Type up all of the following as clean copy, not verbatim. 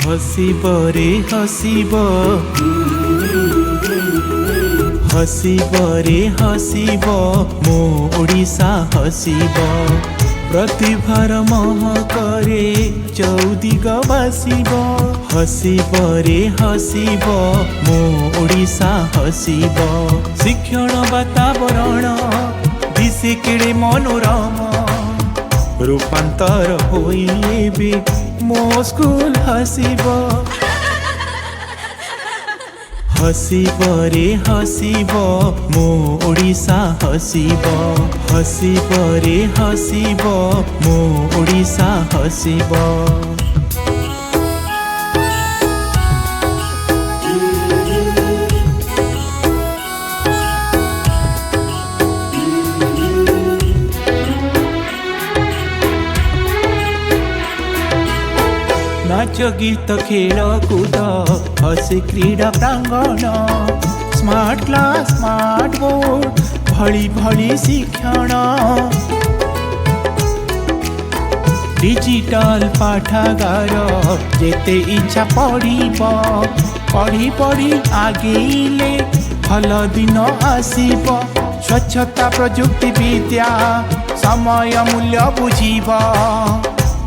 हसीब रे हसीब, हसीब रे हसीब, मो ओडिशा हसीब। प्रतिभार महकरे चौदिग बासिब। हसीब रे हसीब, मो ओडिशा हसीब। शिक्षण वातावरण दिशे केड़े मनोरम, रूपांतर होई एबे मो स्कूल हसीब। हसीब रे हसीब, मो ओडिशा हसीब। हसीब रे हसीब, मो ओडिशा हसीब। नाच गीत खेल कूद हसे क्रीड़ा प्रांगण, स्मार्ट क्लास स्मार्ट बोर्ड भली भली शिक्षण। डिजिटल पाठागार जेते इच्छा पढ़िब, पढ़ी पढ़ी आगेले भल दिन आसीब। स्वच्छता प्रजुक्ति विद्या समय मूल्य बुझिब,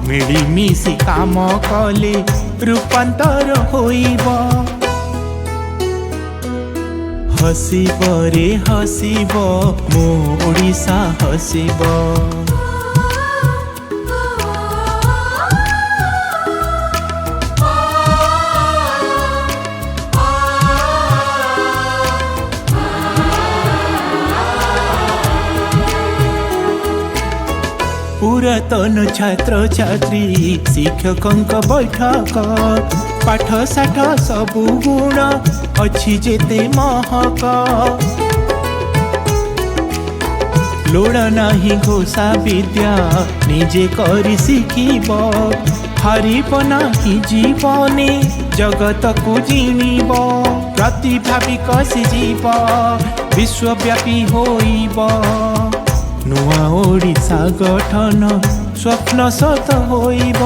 मिलीमिशि काम कले रूपांतर होइब। हसीब रे हसीब, मो ओडिशा हसीब। पुरातन छात्र छात्री शिक्षक बैठक, पाठ साठ सबु गुण अच्छी जेते महक। लोड़ नाही घोषा विद्या निजे करी शिखिब, हारिब नाही जीवने जगत को जिनिब। प्रतिभा विकसी जीव विश्वव्यापी होइब, नुआ ओडिशा गठन स्वप्न सत होइब।